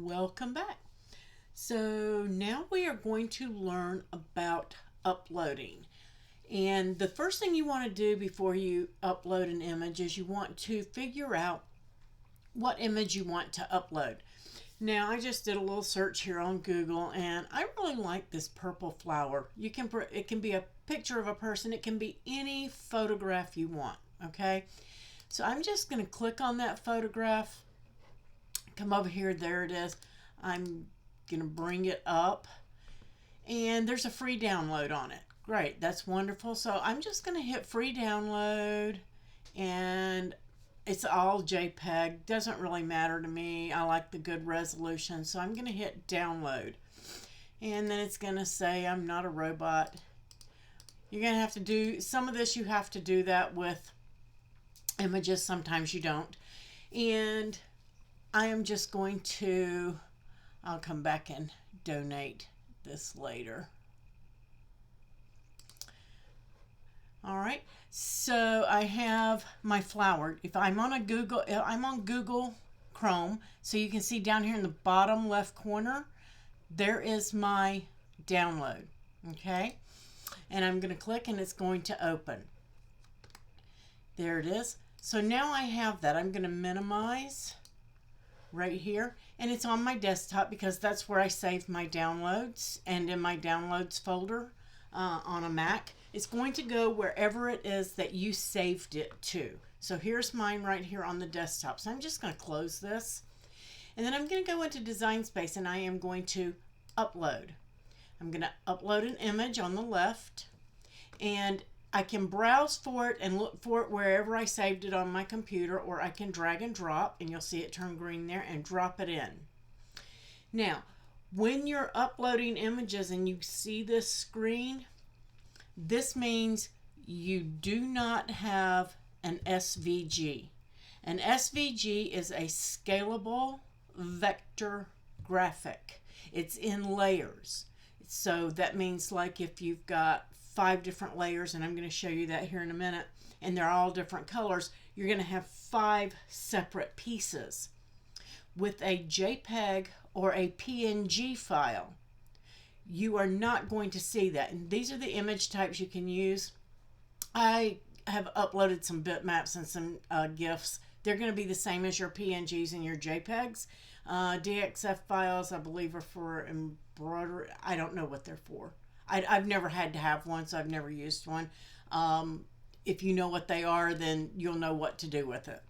Welcome back. So now we are going to learn about uploading. And the first thing you want to do before you upload an image is you want to figure out what image you want to upload. Now I just did a little search here on Google and I really like this purple flower. It can be a picture of a person, it can be any photograph you want, okay? So I'm just going to click on that photograph. Come over here, there it is. I'm gonna bring it up and there's a free download on it. Great, that's wonderful. So I'm just gonna hit free download and it's all JPG. Doesn't really matter to me. I like the good resolution. So I'm gonna hit download and then it's gonna say I'm not a robot. You're gonna have to do some of this. You have to do that with images. Sometimes you don't. And I am just going to, I'll come back and donate this later. All right, so I have my flower. If I'm on I'm on Google Chrome, so you can see down here in the bottom left corner, there is my download, okay? And I'm gonna click and it's going to open. There it is. So now I have that. I'm gonna minimize right here, and it's on my desktop because that's where I save my downloads, and in my downloads folder on a Mac, it's going to go wherever it is that you saved it to. So here's mine right here on the desktop. So I'm just going to close this, and then I'm going to go into Design Space and I am going to upload. I'm going to upload an image on the left, and I can browse for it and look for it wherever I saved it on my computer, or I can drag and drop, and you'll see it turn green there, and drop it in. Now, when you're uploading images and you see this screen, this means you do not have an SVG. An SVG is a scalable vector graphic. It's in layers. So that means like if you've got 5 different layers, and I'm going to show you that here in a minute, and they're all different colors, you're going to have 5 separate pieces. With a JPG or a PNG file, you are not going to see that. And these are the image types you can use. I have uploaded some bitmaps and some GIFs. They're going to be the same as your PNGs and your JPEGs. DXF files, I believe, are for embroidery. I don't know what they're for. I've never had to have one, so I've never used one. If you know what they are, then you'll know what to do with it.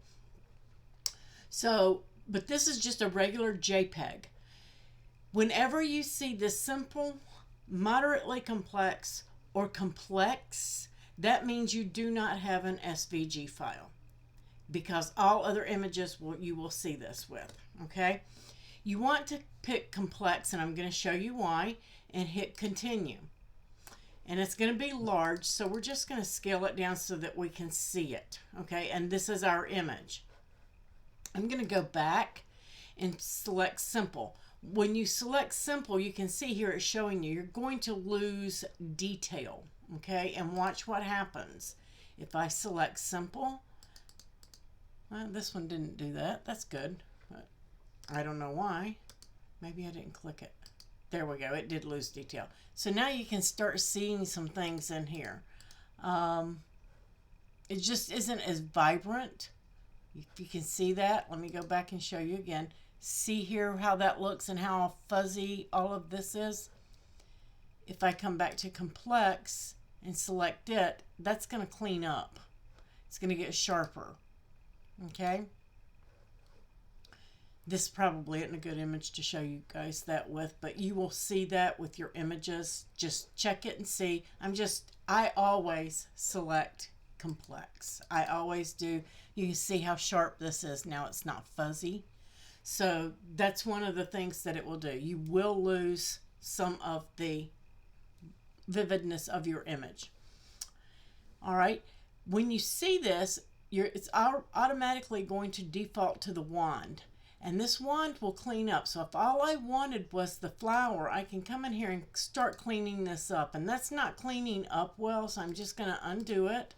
So, but this is just a regular JPEG. Whenever you see this simple, moderately complex, or complex, that means you do not have an SVG file, because all other images you will see this with, okay? You want to pick complex, and I'm going to show you why, and hit continue. And it's going to be large, so we're just going to scale it down so that we can see it, okay? And this is our image. I'm going to go back and select simple. When you select simple, you can see here it's showing you're going to lose detail, okay? And watch what happens. If I select simple, well, this one didn't do that. That's good, but I don't know why. Maybe I didn't click it. There we go. It did lose detail. So now you can start seeing some things in here. It just isn't as vibrant. If you can see that, let me go back and show you again. See here how that looks and how fuzzy all of this is. If I come back to complex and select it, that's going to clean up. It's going to get sharper. Okay. This probably isn't a good image to show you guys that with, but you will see that with your images. Just check it and see. I always select complex. I always do. You can see how sharp this is. Now it's not fuzzy. So that's one of the things that it will do. You will lose some of the vividness of your image. All right. When you see this, it's automatically going to default to the wand. And this wand will clean up. So if all I wanted was the flower, I can come in here and start cleaning this up. And that's not cleaning up well, so I'm just going to undo it.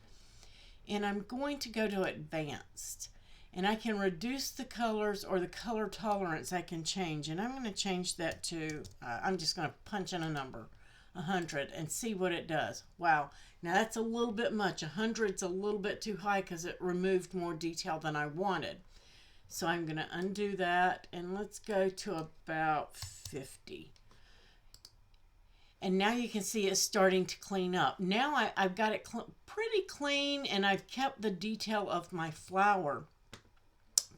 And I'm going to go to advanced. And I can reduce the colors, or the color tolerance I can change. And I'm going to change that to, I'm just going to punch in a number, 100, and see what it does. Wow. Now that's a little bit much. 100's a little bit too high because it removed more detail than I wanted. So I'm going to undo that, and let's go to about 50. And now you can see it's starting to clean up. Now I've got it pretty clean, and I've kept the detail of my flower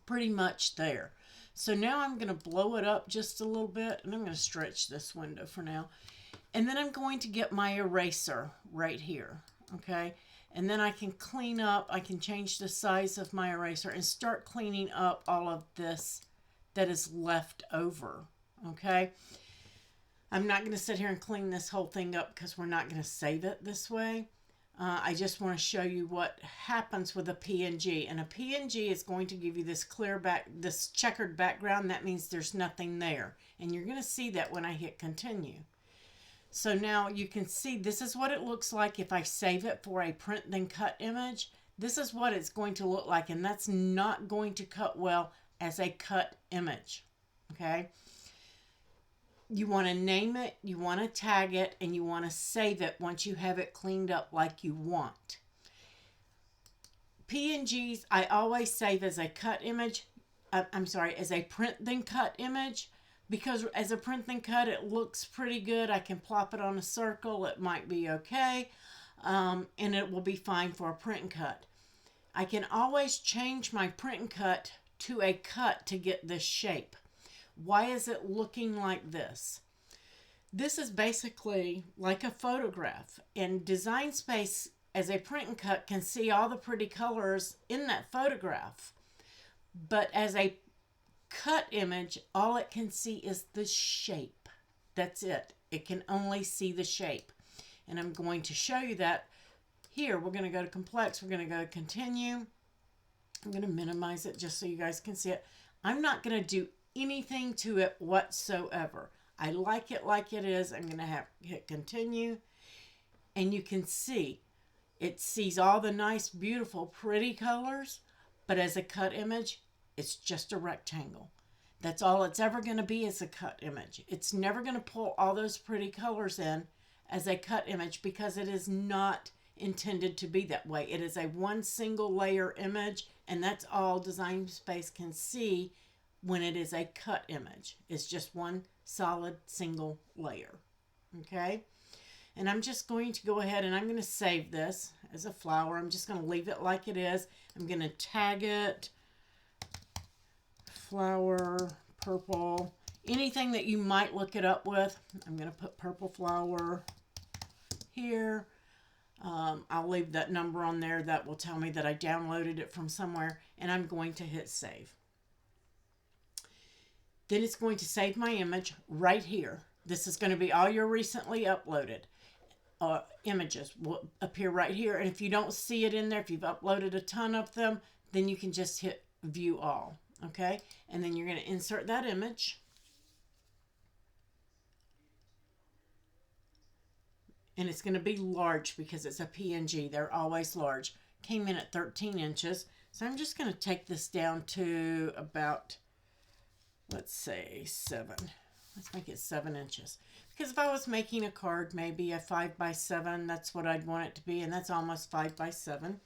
pretty much there. So now I'm going to blow it up just a little bit, and I'm going to stretch this window for now. And then I'm going to get my eraser right here, okay? And then I can clean up, I can change the size of my eraser and start cleaning up all of this that is left over, okay? I'm not going to sit here and clean this whole thing up because we're not going to save it this way. I just want to show you what happens with a PNG. And a PNG is going to give you this this checkered background. That means there's nothing there. And you're going to see that when I hit continue. So now you can see this is what it looks like if I save it for a print then cut image. This is what it's going to look like, and that's not going to cut well as a cut image, okay? You want to name it, you want to tag it, and you want to save it once you have it cleaned up like you want. PNGs, I always save as a cut image. As a print then cut image, because as a print then cut, it looks pretty good. I can plop it on a circle. It might be okay, and it will be fine for a print and cut. I can always change my print and cut to a cut to get this shape. Why is it looking like this? This is basically like a photograph, and Design Space as a print and cut can see all the pretty colors in that photograph. But as a cut image, all it can see is the shape. That's it. It can only see the shape. And I'm going to show you that here. We're going to go to complex. We're going to go to continue. I'm going to minimize it just so you guys can see it. I'm not going to do anything to it whatsoever. I like it is. I'm going to hit continue, and you can see it sees all the nice, beautiful, pretty colors, but as a cut image, it's just a rectangle. That's all it's ever going to be, is a cut image. It's never going to pull all those pretty colors in as a cut image because it is not intended to be that way. It is a one single layer image, and that's all Design Space can see when it is a cut image. It's just one solid single layer, okay? And I'm just going to go ahead and I'm going to save this as a flower. I'm just going to leave it like it is. I'm going to tag it, flower, purple, anything that you might look it up with. I'm going to put purple flower here. I'll leave that number on there. That will tell me that I downloaded it from somewhere, and I'm going to hit save. Then it's going to save my image right here. This is going to be all your recently uploaded images will appear right here. And if you don't see it in there, if you've uploaded a ton of them, then you can just hit view all. Okay. And then you're going to insert that image. And it's going to be large because it's a PNG. They're always large. Came in at 13 inches. So I'm just going to take this down to about, let's say 7. Let's make it 7 inches. Because if I was making a card, maybe a 5x7, that's what I'd want it to be. And that's almost 5x7.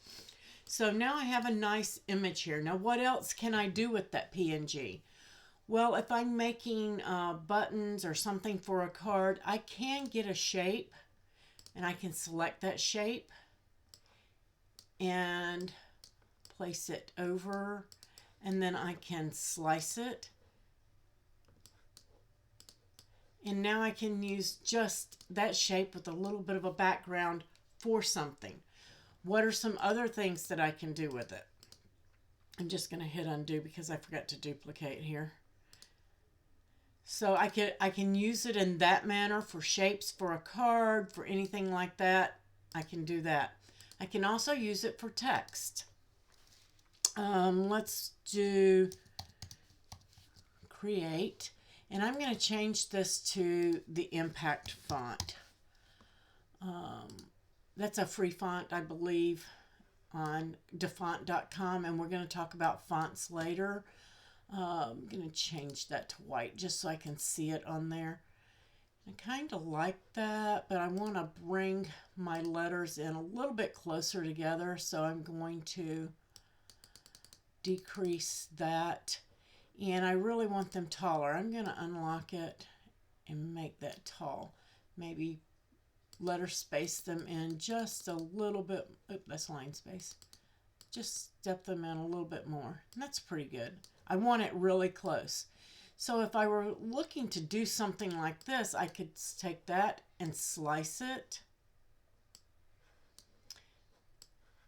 So now I have a nice image here. Now what else can I do with that PNG? Well, if I'm making buttons or something for a card, I can get a shape. And I can select that shape and place it over. And then I can slice it. And now I can use just that shape with a little bit of a background for something. What are some other things that I can do with it? I'm just going to hit undo because I forgot to duplicate here. So I can use it in that manner for shapes for a card, for anything like that. I can do that. I can also use it for text. Let's do create. And I'm going to change this to the impact font. That's a free font, I believe. on defont.com, and we're going to talk about fonts later. I'm going to change that to white just so I can see it on there. I kind of like that, but I want to bring my letters in a little bit closer together, so I'm going to decrease that. And I really want them taller. I'm going to unlock it and make that tall. Maybe letter space them in just a little bit. Oop, that's line space. Just step them in a little bit more. And that's pretty good. I want it really close. So if I were looking to do something like this, I could take that and slice it.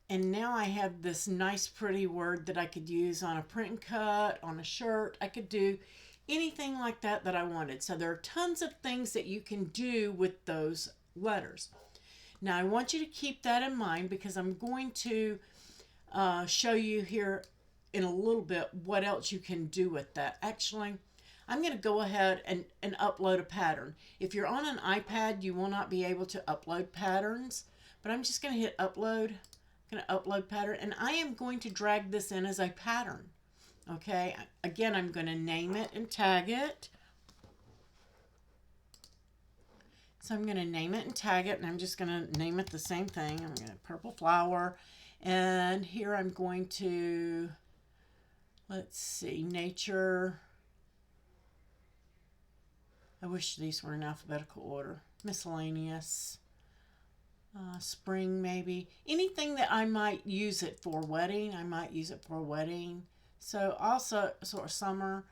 And now I have this nice pretty word that I could use on a print and cut, on a shirt. I could do anything like that that I wanted. So there are tons of things that you can do with those letters. Now I want you to keep that in mind because I'm going to show you here in a little bit what else you can do with that. Actually, I'm going to go ahead and upload a pattern. If you're on an iPad, you will not be able to upload patterns, but I'm just going to hit upload. I'm going to upload pattern, and I am going to drag this in as a pattern. Okay, again, I'm going to name it and tag it. So I'm going to name it and tag it, and I'm just going to name it the same thing. I'm going to purple flower, and here I'm going to, let's see, nature. I wish these were in alphabetical order. Miscellaneous. Spring, maybe. Anything that I might use it for. Wedding, I might use it for a wedding. So also sort of summer.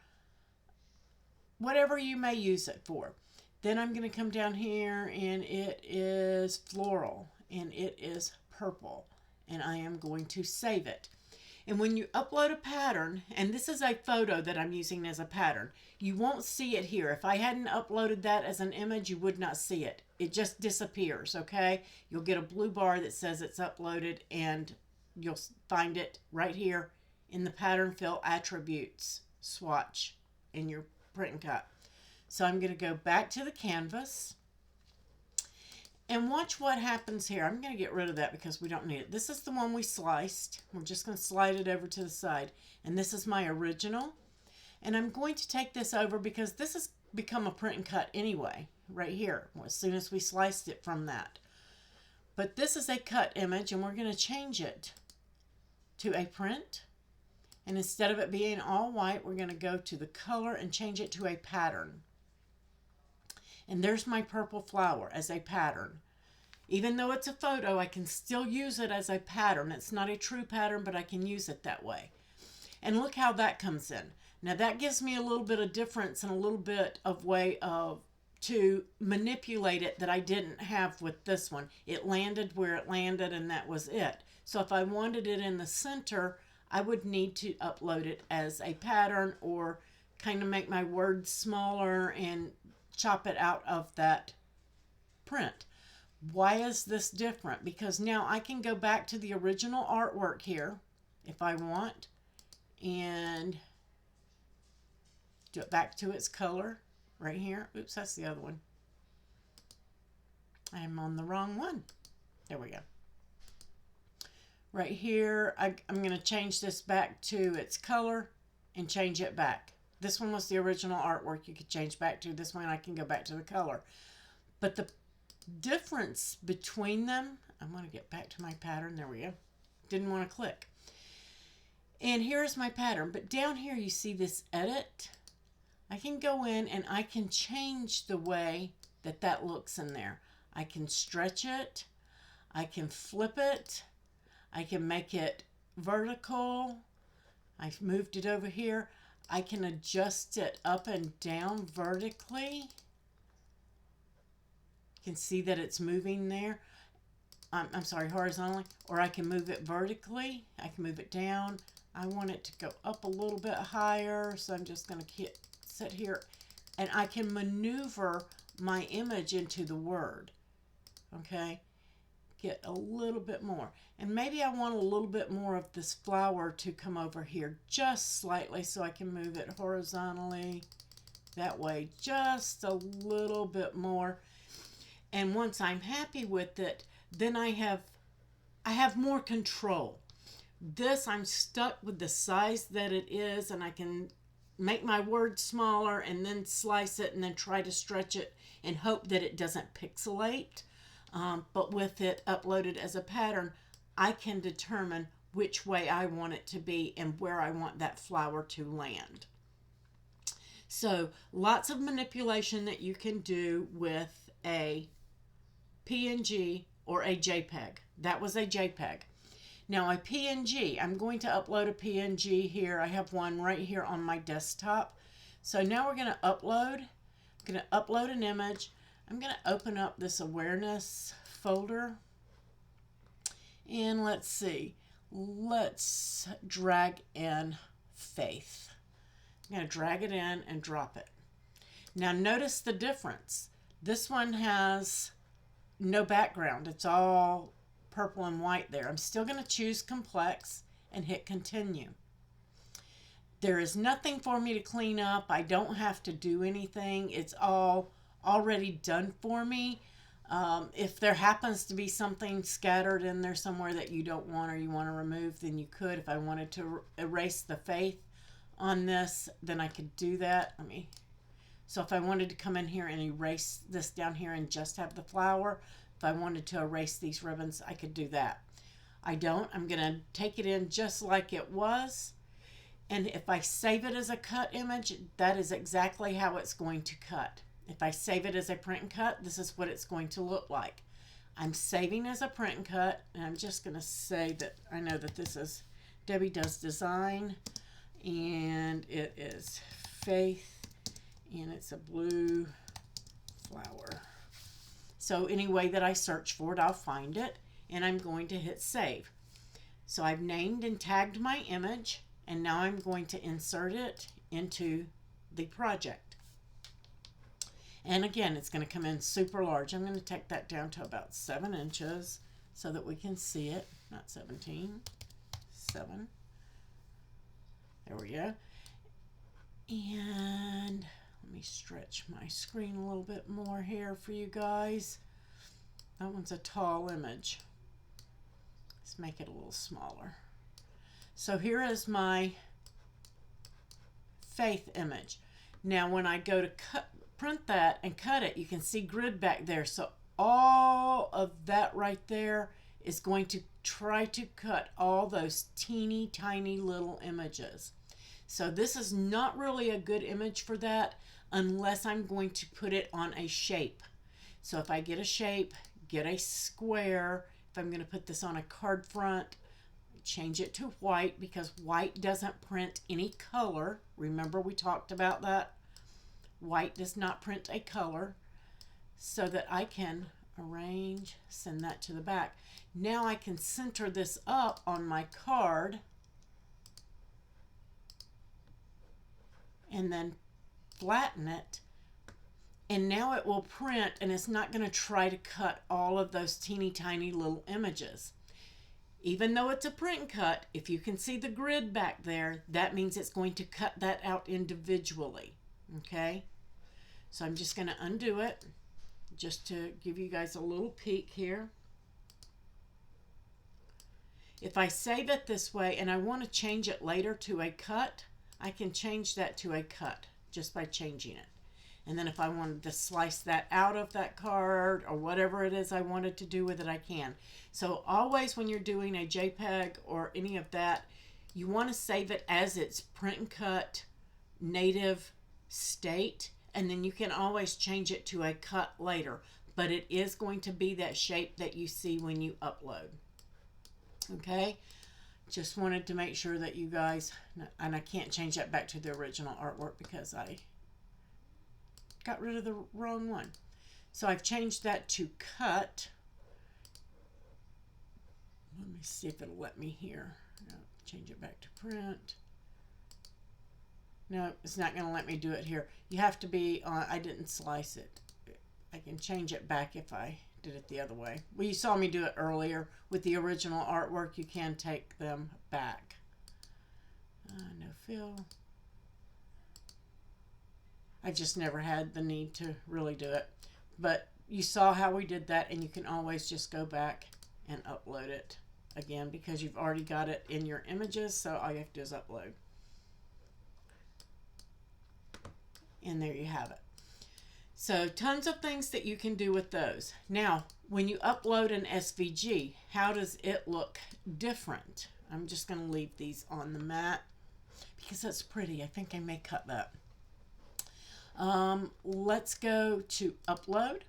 Whatever you may use it for. Then I'm going to come down here and it is floral and it is purple. And I am going to save it. And when you upload a pattern, and this is a photo that I'm using as a pattern, you won't see it here. If I hadn't uploaded that as an image, you would not see it. It just disappears, okay? You'll get a blue bar that says it's uploaded, and you'll find it right here in the pattern fill attributes swatch in your print and cut. So I'm going to go back to the canvas. And watch what happens here. I'm going to get rid of that because we don't need it. This is the one we sliced. We're just going to slide it over to the side. And this is my original. And I'm going to take this over because this has become a print and cut anyway, right here, as soon as we sliced it from that. But this is a cut image, and we're going to change it to a print. And instead of it being all white, we're going to go to the color and change it to a pattern. And there's my purple flower as a pattern. Even though it's a photo, I can still use it as a pattern. It's not a true pattern, but I can use it that way. And look how that comes in. Now that gives me a little bit of difference and a little bit of way to manipulate it that I didn't have with this one. It landed where it landed, and that was it. So if I wanted it in the center, I would need to upload it as a pattern or kind of make my words smaller and chop it out of that print. Why is this different? Because now I can go back to the original artwork here if I want and do it back to its color right here. Oops, that's the other one. I'm on the wrong one. There we go. Right here, I'm going to change this back to its color and change it back. This one was the original artwork you could change back to. This one I can go back to the color. But the difference between them, I'm going to get back to my pattern. There we go. Didn't want to click. And here's my pattern. But down here you see this edit. I can go in and I can change the way that that looks in there. I can stretch it. I can flip it. I can make it vertical. I've moved it over here. I can adjust it up and down vertically. You can see that it's moving there. I'm sorry, horizontally. Or I can move it vertically. I can move it down. I want it to go up a little bit higher, so I'm just going to sit here. And I can maneuver my image into the word. Okay? Get a little bit more. And maybe I want a little bit more of this flower to come over here just slightly, so I can move it horizontally that way just a little bit more. And once I'm happy with it, then I have more control. This, I'm stuck with the size that it is, and I can make my word smaller and then slice it and then try to stretch it and hope that it doesn't pixelate. But with it uploaded as a pattern, I can determine which way I want it to be and where I want that flower to land. So lots of manipulation that you can do with a PNG or a JPEG. That was a JPEG. Now a PNG, I'm going to upload a PNG here. I have one right here on my desktop. So now we're going to upload. I'm going to upload an image. I'm going to open up this awareness folder. And let's see. Let's drag in Faith. I'm going to drag it in and drop it. Now notice the difference. This one has no background. It's all purple and white there. I'm still going to choose complex and hit continue. There is nothing for me to clean up. I don't have to do anything. It's all already done for me. If there happens to be something scattered in there somewhere that you don't want or you want to remove, then you could. If I wanted to erase the faith on this, then I could do that. So if I wanted to come in here and erase this down here and just have the flower, if I wanted to erase these ribbons, I could do that. I don't. I'm going to take it in just like it was. And if I save it as a cut image, that is exactly how it's going to cut. If I save it as a print and cut, this is what it's going to look like. I'm saving as a print and cut, and I'm just going to say that I know that this is Debbie Does Design, and it is Faith, and it's a blue flower. So any way that I search for it, I'll find it, and I'm going to hit save. So I've named and tagged my image, and now I'm going to insert it into the project. And again, it's going to come in super large. I'm going to take that down to about 7 inches so that we can see it. Not 17, 7. There we go. And let me stretch my screen a little bit more here for you guys. That one's a tall image. Let's make it a little smaller. So here is my Faith image. Now when I go to print that and cut it, you can see grid back there. So all of that right there is going to try to cut all those teeny tiny little images. So this is not really a good image for that unless I'm going to put it on a shape. So if I get a shape, get a square, if I'm going to put this on a card front, change it to white because white doesn't print any color. Remember we talked about that? White does not print a color, so that I can arrange, send that to the back. Now I can center this up on my card and then flatten it, and now it will print, and it's not going to try to cut all of those teeny tiny little images. Even though it's a print and cut, if you can see the grid back there, that means it's going to cut that out individually. Okay? So I'm just going to undo it just to give you guys a little peek here. If I save it this way and I want to change it later to a cut, I can change that to a cut just by changing it. And then if I wanted to slice that out of that card or whatever it is I wanted to do with it, I can. So always when you're doing a JPEG or any of that, you want to save it as its print and cut native state, and then you can always change it to a cut later. But it is going to be that shape that you see when you upload. Okay? Just wanted to make sure that you guys, and I can't change that back to the original artwork because I got rid of the wrong one. So I've changed that to cut. Let me see if it'll let me here. No, change it back to print. No, it's not going to let me do it here. You have to be on, I didn't slice it. I can change it back if I did it the other way. Well, you saw me do it earlier with the original artwork. You can take them back. No fill. I just never had the need to really do it. But you saw how we did that, and you can always just go back and upload it again because you've already got it in your images, so all you have to do is upload. And there you have it. So tons of things that you can do with those. Now, when you upload an SVG, how does it look different? I'm just going to leave these on the mat because that's pretty. I think I may cut that. Let's go to upload.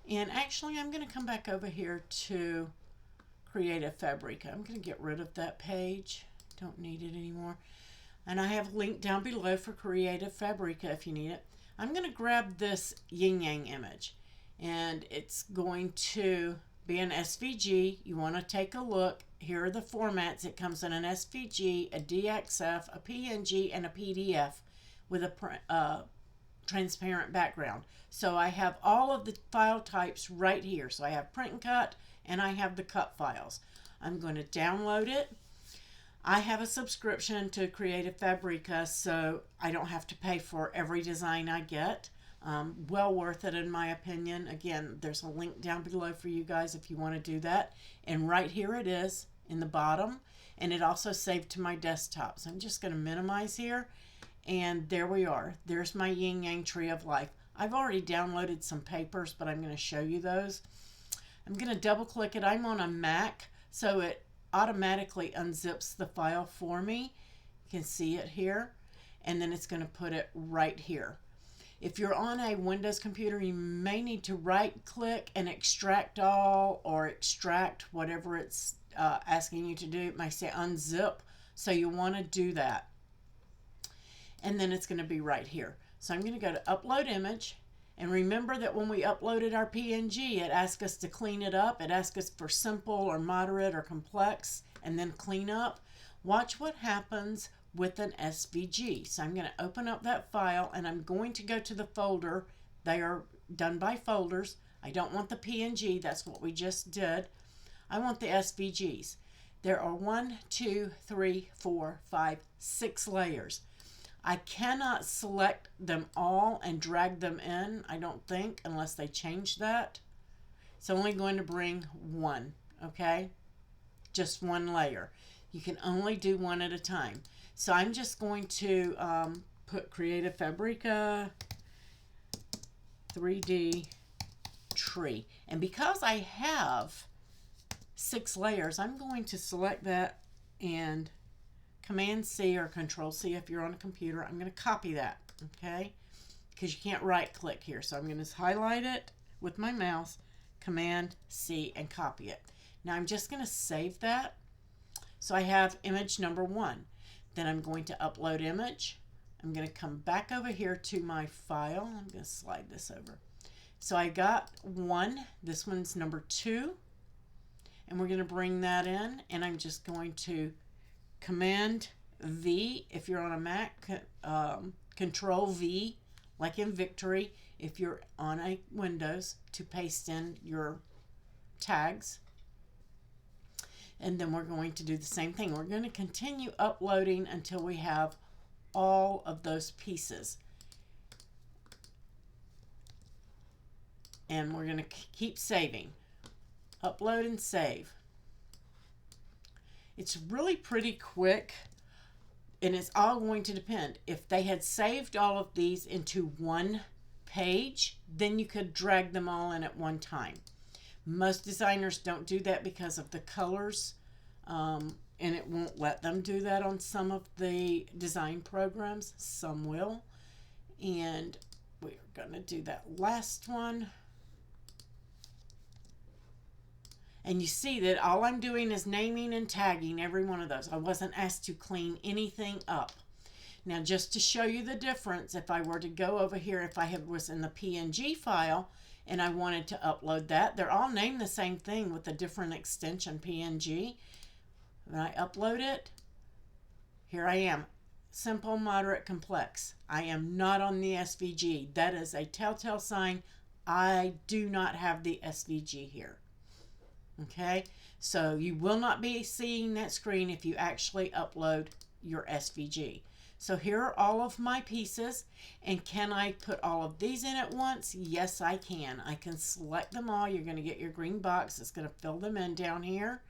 And actually, I'm going to come back over here to Creative Fabrica. I'm going to get rid of that page. Don't need it anymore. And I have a link down below for Creative Fabrica if you need it. I'm going to grab this yin yang image, and it's going to be an SVG. You want to take a look. Here are the formats. It comes in an SVG, a DXF, a PNG, and a PDF with a transparent background. So I have all of the file types right here. So I have print and cut, and I have the cut files. I'm going to download it. I have a subscription to Creative Fabrica, so I don't have to pay for every design I get. Well worth it in my opinion. Again, there's a link down below for you guys if you want to do that. And right here it is in the bottom, and it also saved to my desktop. So I'm just going to minimize here, and there we are. There's my yin yang tree of life. I've already downloaded some papers, but I'm going to show you those. I'm going to double click it. I'm on a Mac, so it automatically unzips the file for me. You can see it here, and then it's going to put it right here. If you're on a Windows computer, you may need to right click and extract all, or extract whatever it's asking you to do. It might say unzip, so you want to do that, and then it's going to be right here. So I'm going to go to upload image, and remember that when we uploaded our PNG, it asked us to clean it up. It asked us for simple or moderate or complex, and then clean up. Watch what happens with an SVG. So I'm going to open up that file, and I'm going to go to the folder. They are done by folders. I don't want the PNG. That's what we just did. I want the SVGs. There are 1, 2, 3, 4, 5, 6 layers. I cannot select them all and drag them in, I don't think, unless they change that. It's only going to bring one, okay? Just one layer. You can only do one at a time. So I'm just going to put Creative Fabrica 3D tree. And because I have 6 layers, I'm going to select that and Command C or Control C if you're on a computer. I'm going to copy that, okay? Because you can't right click here. So I'm going to highlight it with my mouse, Command C, and copy it. Now I'm just going to save that. So I have image number 1. Then I'm going to upload image. I'm going to come back over here to my file. I'm going to slide this over. So I got 1. This one's number 2. And we're going to bring that in, and I'm just going to Command V if you're on a Mac, Control V like in Victory if you're on a Windows, to paste in your tags. And then we're going to do the same thing. We're going to continue uploading until we have all of those pieces. And we're going to keep saving. Upload and save. It's really pretty quick, and it's all going to depend. If they had saved all of these into one page, then you could drag them all in at one time. Most designers don't do that because of the colors, and it won't let them do that on some of the design programs. Some will. And we're going to do that last one. And you see that all I'm doing is naming and tagging every one of those. I wasn't asked to clean anything up. Now, just to show you the difference, if I were to go over here, if I was in the PNG file and I wanted to upload that, they're all named the same thing with a different extension, PNG. When I upload it, here I am. Simple, moderate, complex. I am not on the SVG. That is a telltale sign I do not have the SVG here. Okay, so you will not be seeing that screen if you actually upload your SVG. So here are all of my pieces, and can I put all of these in at once? Yes, I can. I can select them all. You're going to get your green box. It's going to fill them in down here.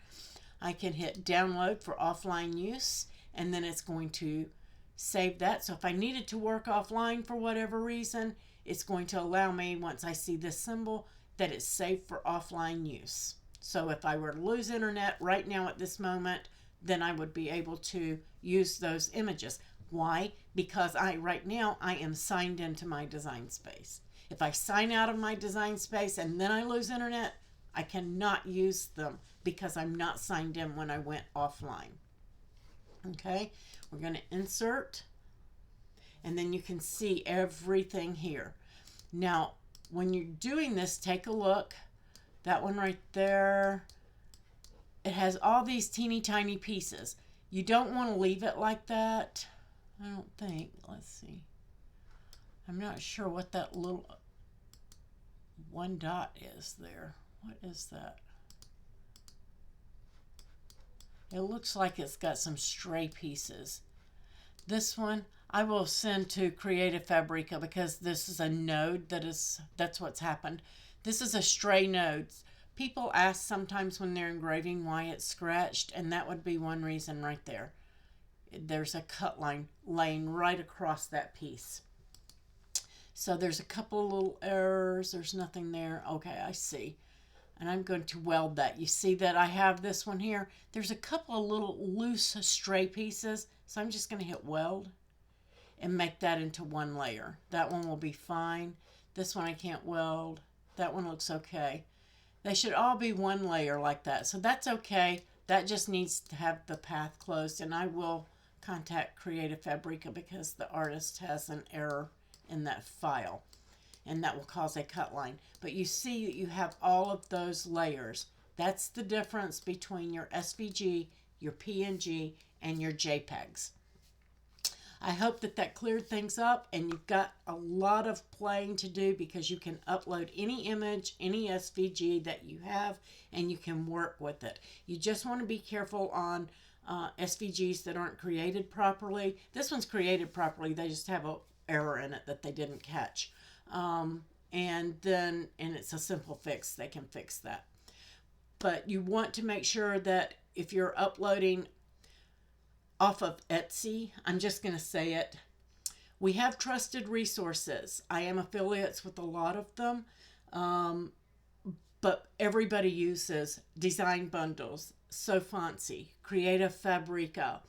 I can hit download for offline use, and then it's going to save that. So if I needed to work offline for whatever reason, it's going to allow me, once I see this symbol, that it's saved for offline use. So if I were to lose internet right now at this moment, then I would be able to use those images. Why? Because right now I am signed into my design space. If I sign out of my design space and then I lose internet, I cannot use them because I'm not signed in when I went offline. Okay, we're going to insert, and then you can see everything here. Now, when you're doing this, take a look. That one right there, it has all these teeny tiny pieces. You don't want to leave it like that. I don't think. Let's see. I'm not sure what that little one dot is there. What is that? It looks like it's got some stray pieces. This one I will send to Creative Fabrica because this is a node that's what's happened. This is a stray node. People ask sometimes when they're engraving why it's scratched, and that would be one reason right there. There's a cut line laying right across that piece. So there's a couple of little errors. There's nothing there. Okay, I see. And I'm going to weld that. You see that I have this one here. There's a couple of little loose stray pieces. So I'm just going to hit weld and make that into one layer. That one will be fine. This one I can't weld. That one looks okay. They should all be one layer like that. So that's okay. That just needs to have the path closed. And I will contact Creative Fabrica because the artist has an error in that file, and that will cause a cut line. But you see that you have all of those layers. That's the difference between your SVG, your PNG, and your JPEGs. I hope that cleared things up, and you've got a lot of playing to do because you can upload any image, any SVG that you have, and you can work with it. You just want to be careful on SVGs that aren't created properly. This one's created properly. They just have an error in it that they didn't catch. And it's a simple fix. They can fix that. But you want to make sure that if you're uploading off of Etsy, I'm just going to say it, we have trusted resources. I am affiliates with a lot of them, but everybody uses Design Bundles, So Fancy, Creative Fabrica,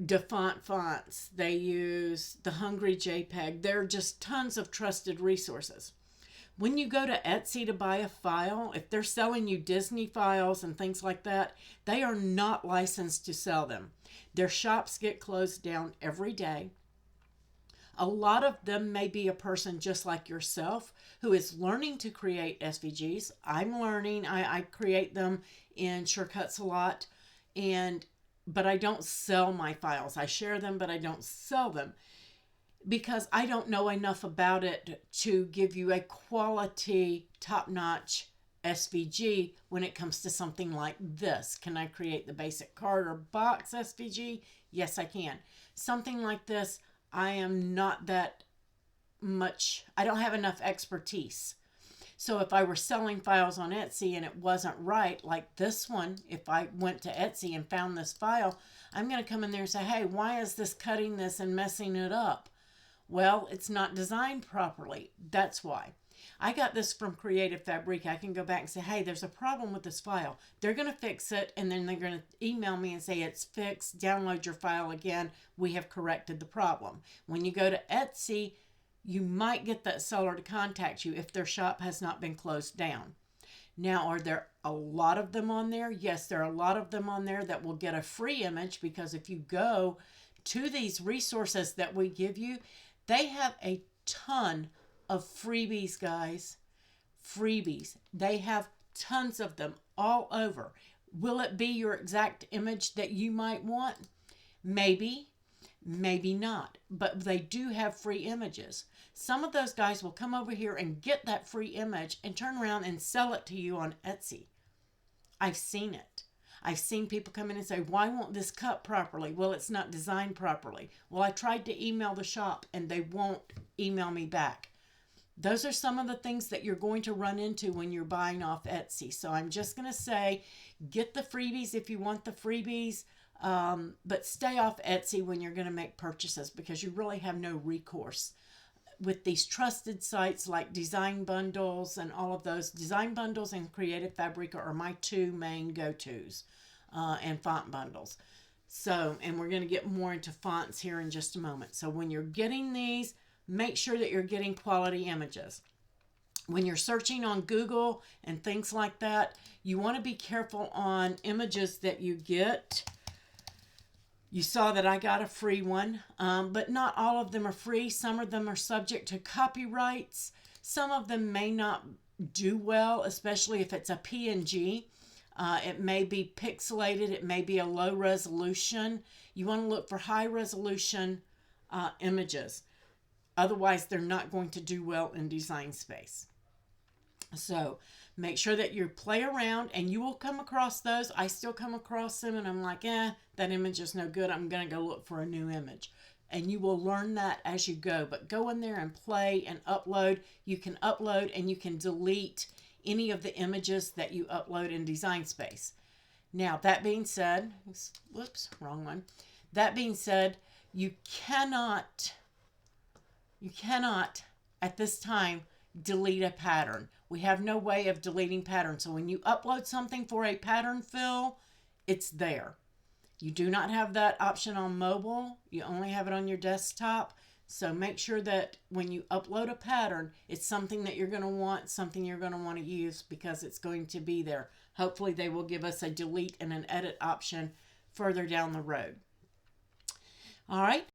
DeFont Fonts. They use the Hungry JPEG. There are just tons of trusted resources. When you go to Etsy to buy a file, if they're selling you Disney files and things like that, they are not licensed to sell them. Their shops get closed down every day. A lot of them may be a person just like yourself who is learning to create SVGs. I'm learning. I create them in Cricut a lot, but I don't sell my files. I share them, but I don't sell them because I don't know enough about it to give you a quality, top-notch SVG when it comes to something like this. Can I create the basic card or box SVG? Yes, I can. Something like this, I am not that much, I don't have enough expertise. So if I were selling files on Etsy and it wasn't right, like this one, if I went to Etsy and found this file, I'm going to come in there and say, hey, why is this cutting this and messing it up? Well, it's not designed properly. That's why. I got this from Creative Fabrica. I can go back and say, hey, there's a problem with this file. They're going to fix it, and then they're going to email me and say it's fixed. Download your file again. We have corrected the problem. When you go to Etsy, you might get that seller to contact you if their shop has not been closed down. Now, are there a lot of them on there? Yes, there are a lot of them on there that will get a free image, because if you go to these resources that we give you, they have a ton of freebies, guys. Freebies. They have tons of them all over. Will it be your exact image that you might want? Maybe, maybe not. But they do have free images. Some of those guys will come over here and get that free image and turn around and sell it to you on Etsy. I've seen it. I've seen people come in and say, why won't this cut properly? Well, it's not designed properly. Well, I tried to email the shop and they won't email me back. those are some of the things that you're going to run into when you're buying off Etsy. So I'm just going to say, get the freebies if you want the freebies, but stay off Etsy when you're going to make purchases, because you really have no recourse. With these trusted sites like Design Bundles and all of those, Design Bundles and Creative Fabrica are my two main go-tos, and Font Bundles. So, and we're going to get more into fonts here in just a moment. So when you're getting these, make sure that you're getting quality images. When you're searching on Google and things like that, you want to be careful on images that you get. You saw that I got a free one, but not all of them are free. Some of them are subject to copyrights. Some of them may not do well, especially if it's a PNG. It may be pixelated. It may be a low resolution. You want to look for high resolution images. Otherwise, they're not going to do well in Design Space. So make sure that you play around, and you will come across those. I still come across them and I'm like, that image is no good. I'm going to go look for a new image. And you will learn that as you go. But go in there and play and upload. You can upload and you can delete any of the images that you upload in Design Space. Now, that being said, whoops, wrong one. That being said, you cannot at this time delete a pattern. We have no way of deleting patterns. So when you upload something for a pattern fill, it's there. You do not have that option on mobile. You only have it on your desktop. So make sure that when you upload a pattern, it's something that you're going to want, something you're going to want to use, because it's going to be there. Hopefully they will give us a delete and an edit option further down the road. All right.